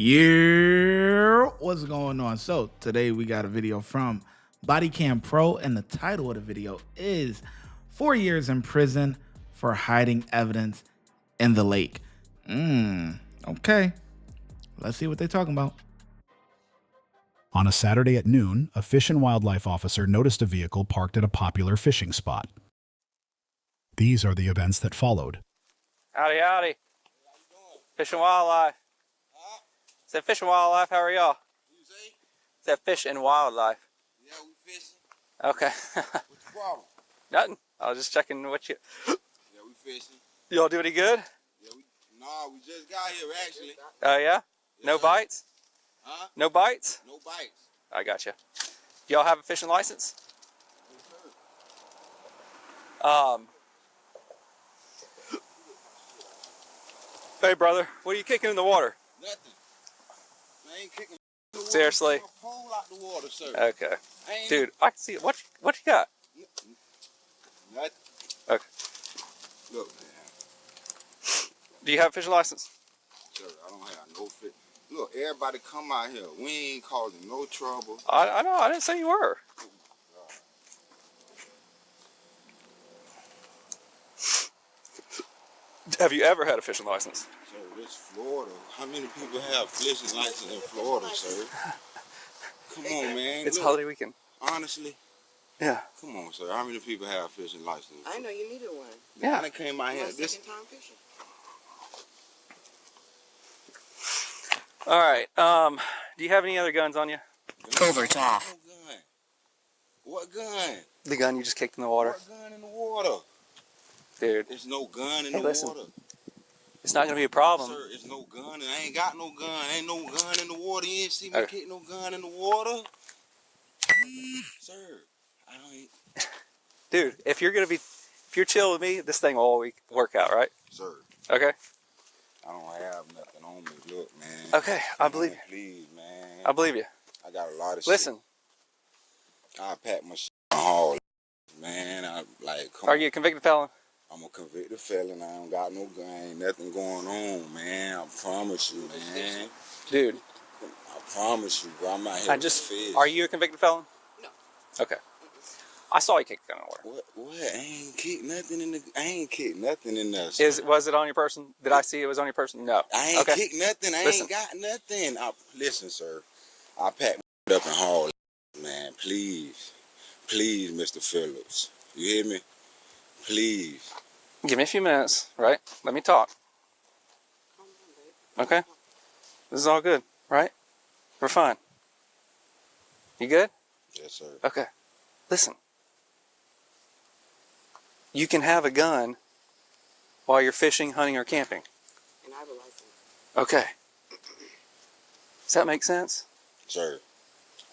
Yeah, what's going on? So today we got a video from Bodycam Pro, and the title of the video is 4 years in prison for hiding evidence in the lake. Okay, let's see what they're talking about. On a Saturday at noon, a Fish and Wildlife officer noticed a vehicle parked at a popular fishing spot. These are the events that followed. Howdy, howdy. Fish and Wildlife. Huh? Said Fish and Wildlife, how are y'all? What you say? Said Fish and Wildlife. Yeah, we fishing. Okay. What's the problem? Nothing. I was just checking what you... Yeah, we fishing. Y'all do any good? Yeah, we just got here actually. Oh, yeah? No Yes, sir. bites? Huh? No bites? No bites. I got you. Y'all have a fishing license? Yes, sir. Hey, brother, what are you kicking in the water? Nothing. I ain't kicking the water. Seriously? Taking a pole out the water, sir. Okay. I ain't Dude, I can see it. What you got? Nothing. Okay. Look, man. Do you have a fishing license? Sir, I don't have no fish. Look, everybody come out here. We ain't causing no trouble. I know. I didn't say you were. Have you ever had a fishing license? Sir, this Florida. How many people have fishing license in Florida, sir? Come on, man. It's Look, holiday weekend. honestly, Yeah. come on, sir. How many people have fishing license? I know you needed one. Yeah. I done came out here. My This second time fishing. All right. Do you have any other guns on you? Covert's off. No gun. What gun? The gun you just kicked in the water? What gun in the water? Dude, There's no gun in Hey, the listen. water. it's not going to be a problem. Sir, it's no gun. And I ain't got no gun. Ain't no gun in the water. You ain't see me Okay. kick no gun in the water. Sir, I don't ain't. Dude, if you're chill with me, this thing will all work out, right? Sir, Okay? I don't have nothing on me. Look, man. Okay, I believe you. Please, man. I believe you. I got a lot of Listen, shit. I pack my shit in the hall, man. I like, come are on. you a convicted felon? I'm a convicted felon. I don't got no gun. Ain't nothing going on, man. I promise you, man. Dude, I promise you, bro. I'm out here with fish. are you a convicted felon? No. Okay. I saw you kick the gun in the water. What? I ain't kicked nothing in the. I ain't kicked nothing in there. Sir. Was it on your person? Did I see it was on your person? No. I ain't Okay. kicked nothing. I Listen. ain't got nothing. Listen, sir. I packed my up and haul, man. Please, please, Mr. Phillips. You hear me? Please. Give me a few minutes, right? Let me talk. Okay? This is all good, right? We're fine. You good? Yes, sir. Okay. Listen. You can have a gun while you're fishing, hunting, or camping. And I have a license. Okay. Does that make sense? Sir,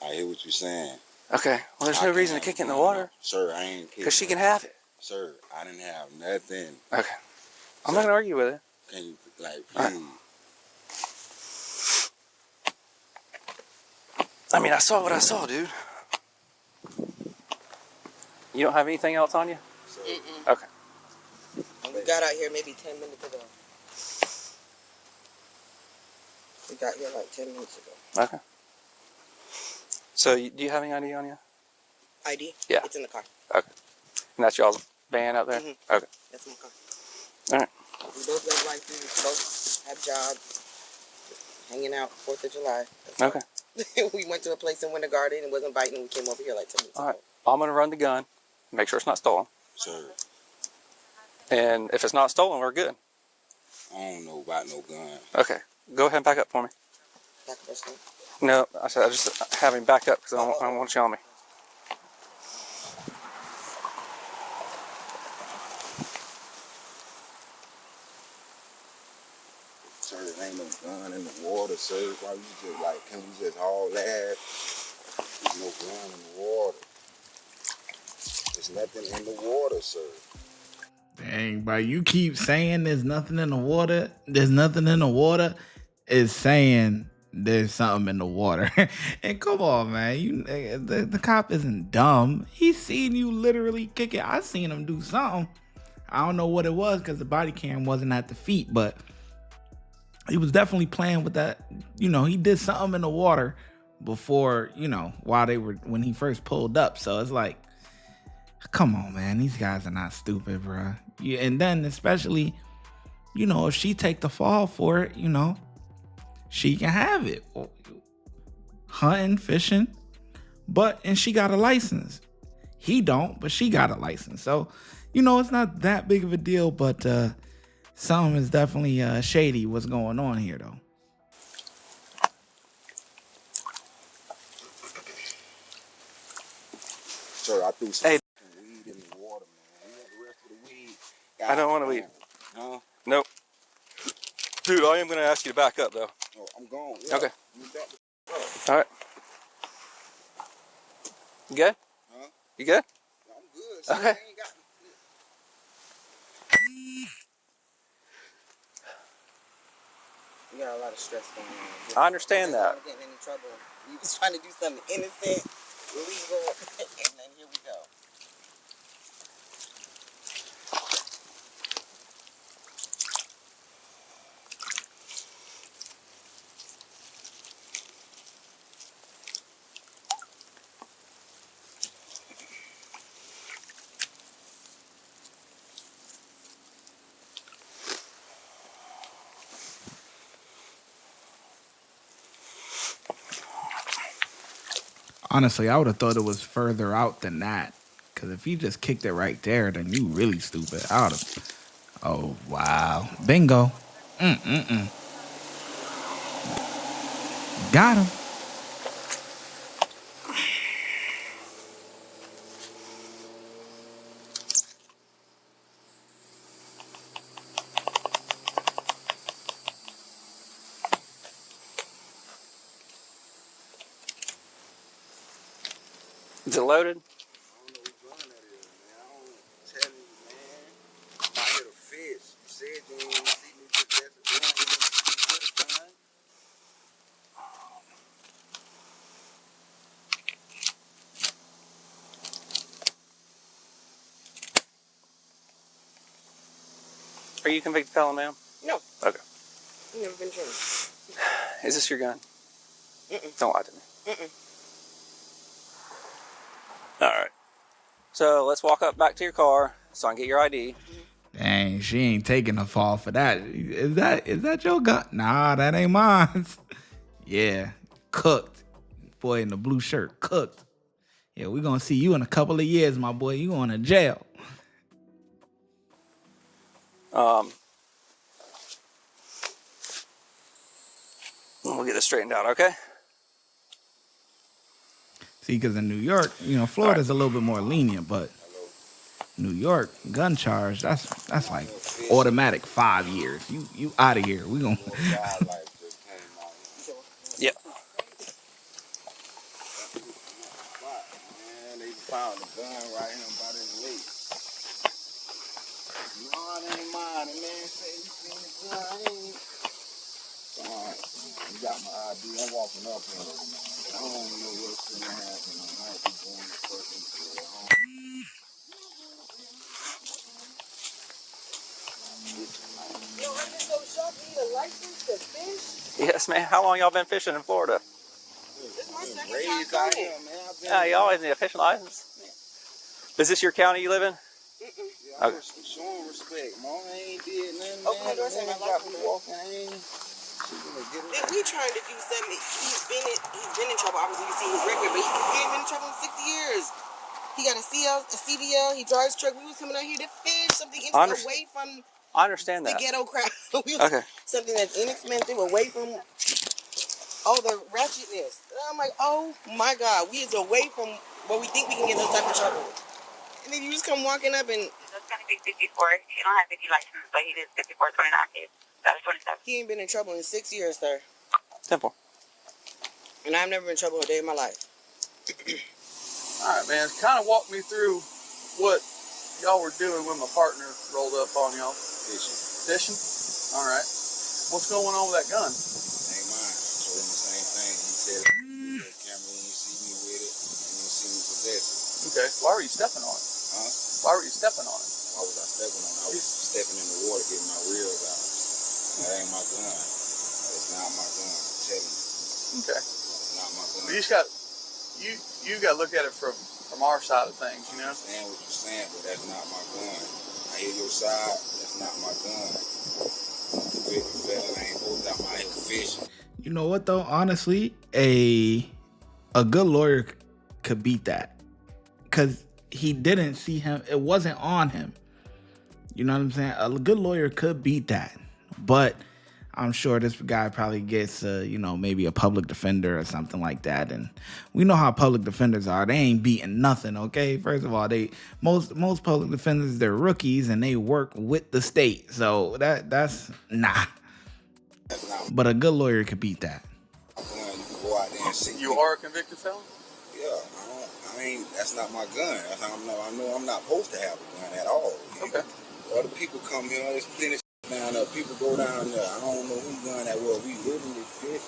I hear what you're saying. Okay. Well, there's I no can reason to have kick it in the gun, water. no. Sir, I ain't kicked. Because she can have it. Sir, I didn't have nothing. Okay. I'm not going to argue with it. Can you, like, All right. please? I mean, I saw what I saw, dude. You don't have anything else on you? Mm-mm. Okay. We got out here maybe 10 minutes ago. We got here like 10 minutes ago. Okay. So, do you have any ID on you? ID? Yeah. It's in the car. Okay. And that's y'all's van out there? Mhm. Okay. That's my car. All right. We both got licenses. We both have jobs. Hanging out 4th of July. That's Okay. all. We went to a place in Winter Garden and wasn't biting. We came over here like 10 minutes All right. ago. I'm going to run the gun, make sure it's not stolen. Sir, And if it's not stolen, we're good. I don't know about no gun. Okay. Go ahead and back up for me. Back of us, huh? No, I said I just have him back up because I don't want you on me. Sir, there ain't no gun in the water, sir. Why you just like, can we just haul that? There's no gun in the water. There's nothing in the water, sir. Dang, bro, you keep saying there's nothing in the water. There's nothing in the water is saying there's something in the water. And come on, man, the cop isn't dumb. He's seen you literally kick it. I seen him do something. I don't know what it was because the body cam wasn't at the feet, but he was definitely playing with that. You know, he did something in the water before, you know, while they were when he first pulled up. So it's like, come on, man, these guys are not stupid, bro. Yeah, and then especially, you know, if she take the fall for it, you know, she can have it. Hunting, fishing, and she got a license. He don't, but she got a license. So, you know, it's not that big of a deal, but something is definitely shady what's going on here, though. So I threw some weed in the water, man. You want the rest of the weed? I don't want to weed. Huh? Nope. Dude, I am going to ask you to back up, though. Oh, I'm gone. Yeah. Okay. You back the up. All right. You good? Huh? You good? I'm good. See, Okay. I ain't got. We got a lot of stress going on. I understand that. Getting in trouble. We was trying to do something innocent, legal, and then here we go. Honestly, I would have thought it was further out than that. Because if you just kicked it right there, then you really stupid. I would have. Oh, wow. Bingo. Mm-mm-mm. Got him. Is it loaded? I don't know which gun that is, man. I don't tell you, man. I'm out here to fish. You said you ain't see me possess a gun. You didn't see me with a gun. Are you convicted felon, ma'am? No. Okay. I've never been trained. Is this your gun? Mm-mm. Don't lie to me. Mm-mm. All right. So let's walk up back to your car so I can get your ID. Dang, she ain't taking a fall for that. Is that your gun? Nah, that ain't mine. Yeah, cooked. Boy in the blue shirt, cooked. Yeah, we gonna see you in a couple of years, my boy. You going to jail. We'll get this straightened out, okay? See, because in New York, you know, Florida's a little bit more lenient, but New York gun charge, that's like automatic 5 years. You out of here. We gonna Wildlife just came out here. Yeah. Spot, man. They found a gun right here by this lake. No, it ain't mine. The man say he seen the gun. I ain't. Alright, you got my ID. I'm walking up here. I don't know what's gonna happen. I might be going to fucking jail. Yo, I've been so shocked you need a license to fish. Yes, man. How long y'all been fishing in Florida? This is my second time Raised out coming. here, man. I've been. Yeah, you always need a fishing license. Is this your county you live in? Yeah, Okay. I'm showing respect. Mom ain't did nothing. Open the door, Man, say my got life. me walking. She gonna get it. Then we trying to do something. He's been in trouble. Obviously, you see his record, but he ain't been in trouble in 6 years. He got a CDL. He drives truck. We was coming out here to fish something away from I understand the that. ghetto crowd. Okay. Something that's inexpensive, away from all the ratchetness. And I'm like, oh my God, we is away from where we think we can get those type of trouble. And then you just come walking up and That's gonna be 54. He don't have 50 license, but he did 54, 29 kids. That was 27. he ain't been in trouble in 6 years, sir. Simple. And I've never been in trouble a day in my life. All right, man. Kind of walk me through what y'all were doing when my partner rolled up on y'all. Fishing? All right. What's going on with that gun? Ain't mine. I told him the same thing. He said, "You camera when you see me with it, and when you see me possess it." Okay. Why were you stepping on it? Huh? Why were you stepping on it? Why was I stepping on it? I was stepping in the water, getting my reels out. That ain't my gun. not my gun. I'm telling you. Okay. That's not my gun. But you got to look at it from our side of things, you I know. understand what you're saying, but that's not my gun. I hear your side. That's not my gun. I'm convicted felon. I ain't supposed to be out here fishing. You know what though? Honestly, a good lawyer could beat that, because he didn't see him. It wasn't on him. You know what I'm saying? A good lawyer could beat that, but I'm sure this guy probably gets, maybe a public defender or something like that. And we know how public defenders are. They ain't beating nothing, okay? First of all, most public defenders, they're rookies and they work with the state. So that's nah. That's not my But a good lawyer could beat that. gun. You can go out there and see. You are a convicted felon. Yeah, that's not my gun. That's how I know I'm not supposed to have a gun at all. Okay. Other people come here, there's plenty of down there. People go down there. I don't know whose gun that was. We literally fishing.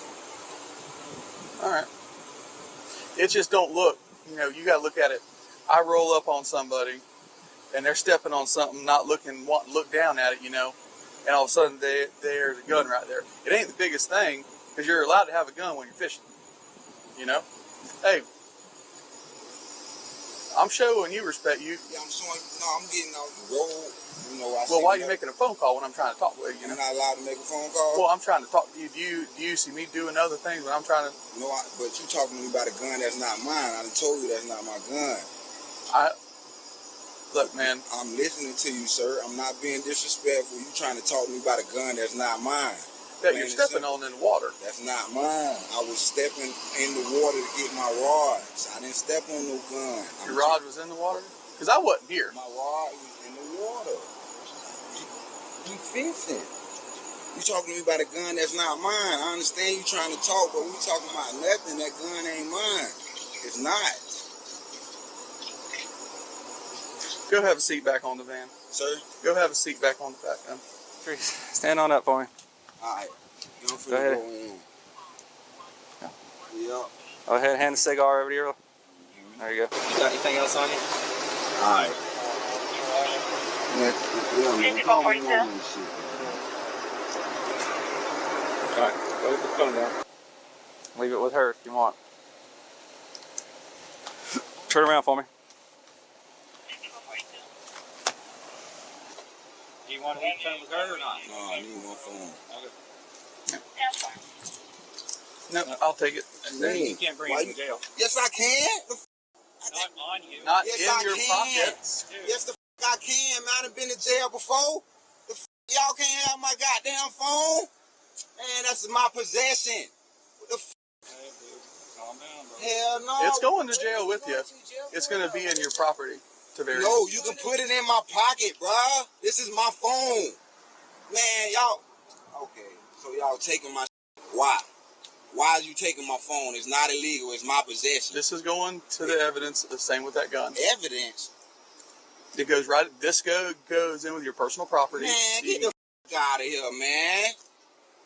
All right. It just don't look. You got to look at it. I roll up on somebody, and they're stepping on something, not looking, wanting to look down at it, and all of a sudden there's a gun right there. It ain't the biggest thing, because you're allowed to have a gun when you're fishing. Hey, I'm showing you respect. Yeah, I'm showing. No, I'm getting off the road. Well, why are you making a phone call when I'm trying to talk with you? I'm not allowed to make a phone call. Well, I'm trying to talk to you. Do you see me doing other things when I'm trying to? No, but you talking to me about a gun that's not mine. I done told you that's not my gun. Look, man. I'm listening to you, sir. I'm not being disrespectful. You trying to talk to me about a gun that's not mine. That you're stepping on in the water. That's not mine. I was stepping in the water to get my rods. I didn't step on no gun. Your rod was in the water? Because I wasn't here. My rod was in the water. You fishing. You talking to me about a gun that's not mine. I understand you trying to talk, but we talking about nothing. That gun ain't mine. It's not. Go have a seat back on the van. Sir? Go have a seat back on the back, man. Stand on up for me. All right. Go ahead. Yeah. Go ahead, hand the cigar over to you. There you go. You got anything else on you? All right. Physical 42. All right, go put the phone down. Leave it with her if you want. Turn around for me. Do you want to leave the phone with her or not? No, I need my phone. Okay. That's fine. No, I'll take it. You can't bring it to jail. Yes, I can. Not on you. Not Yes, in I your can. pockets. Yes, the I can. Man, I've been to jail before. Y'all can't have my goddamn phone. Man, that's my possession. What the Hey, dude. Calm down, bro. hell no. It's going to jail with you. It's going to be in your property. No, you can put it in my pocket, bruh. This is my phone. Man, y'all. Okay, so y'all taking my why? Why are you taking my phone? It's not illegal. It's my possession. This is going to the evidence. The same with that gun. Evidence? It goes right. This goes in with your personal property. Man, get the out of here, man.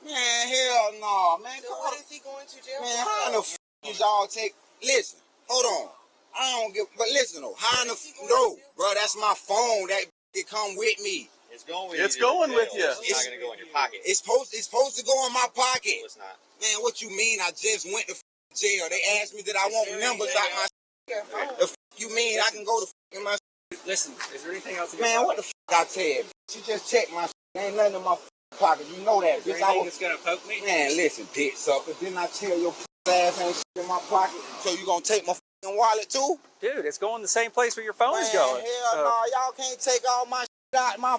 Man, hell no, man. So what is he going to jail Man, for? how in the is y'all take? Listen, hold on. I don't give. But listen though, how in the no, bro? That's my phone. That it come with me. It's going with It's you. to going jail. with you. It's not going to go in your pocket. It's supposed to go in my pocket. No, it's not. Man, what you mean? I just went to jail. They asked me that I want members out my. The you mean I can go to my? Listen, is there anything else? Man, what the I tell you? You just checked my. Ain't nothing in my pocket. You know that. Is there Bitch, I anything was, that's going to poke me? man, listen, bitch, sucker. Didn't I tell your ass ain't in my pocket? So you gonna take my wallet too? Dude, it's going the same place where your phone is going. Hell no, y'all can't take all my out my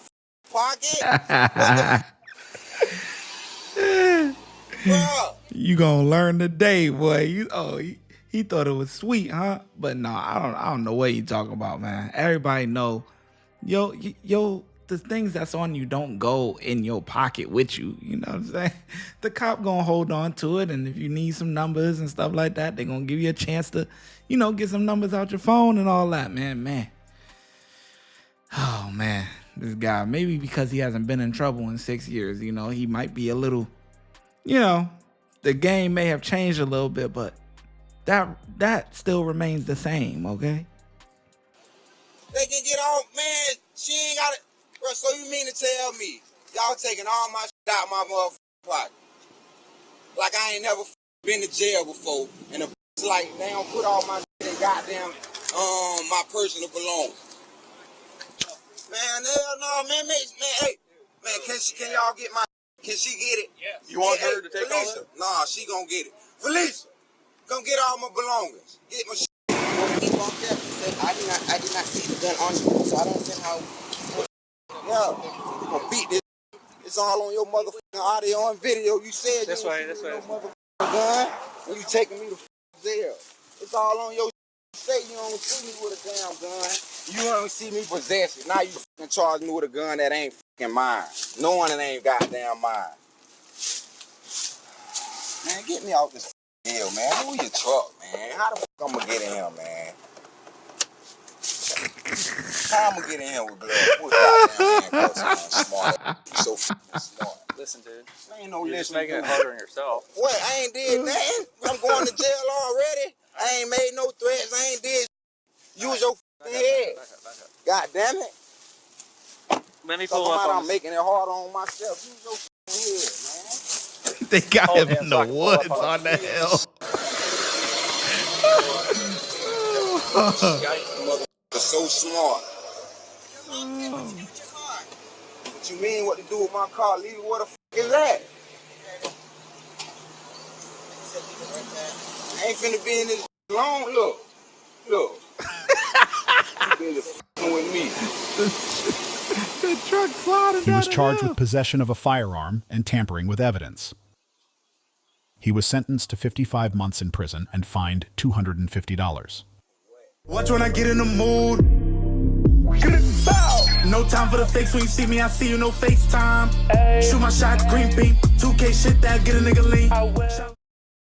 pocket. Bruh. You gonna learn today, boy. He thought it was sweet, huh? But no, I don't know what you talking about, man. Everybody know, the things that's on you don't go in your pocket with you. You know what I'm saying? The cop gonna hold on to it, and if you need some numbers and stuff like that, they gonna give you a chance to, get some numbers out your phone and all that, man. Oh man, this guy, maybe because he hasn't been in trouble in 6 years, he might be a little, the game may have changed a little bit, but that still remains the same, okay? They can get on, man. She ain't got it. Bro, so you mean to tell me y'all taking all my out my motherfucking pocket? like I ain't never been to jail before. And the like, they don't put all my shit in goddamn, my personal belongings. Man, hell no, man, hey, man, can y'all get my, can she get it? Yeah. You want Hey, her to take all Felicia. that? Nah, she gonna get it. Felicia, come get all my belongings. Get my shit. He walked up and said, I did not see the gun on you, so I don't understand how. Yeah, you gonna beat this. It's all on your motherfucking audio and video. You said This you way, was this shooting way. no motherfucking gun, and you taking me to jail. It's all on your. You say you don't see me with a damn gun. You don't see me possess it. Now you fucking charge me with a gun that ain't fucking mine, knowing it ain't goddamn mine. Man, get me out this deal, man. Move your truck, man. How the fuck I'm gonna get in here, man? How I'm gonna get in here with blood? With goddamn handcuffs on, smart. You so fucking smart. Listen, dude. Ain't no You're just listen, making it dude. harder on yourself. What? I ain't did nothing. I'm going to jail already. I ain't made no threats. I ain't did. Use your fucking head. Back up. God damn it. Let me Talking pull up about on I'm this. making it harder on myself. Use your fucking head, man. They got Hold him him in so the I can pull up woods on on the hill. Motherfucker so smart. What you mean what to do with my car? Leave it where the fuck is that? I ain't finna be in this long. Look. You busy fucking with me. The truck sliding He was down the charged with hill. possession of a firearm and tampering with evidence. He was sentenced to 55 months in prison and fined $250. Watch when I get in the mood. No time for the fakes. When you see me, I see you, no FaceTime. Shoot my shot, green beam. 2K shit that get a nigga lean.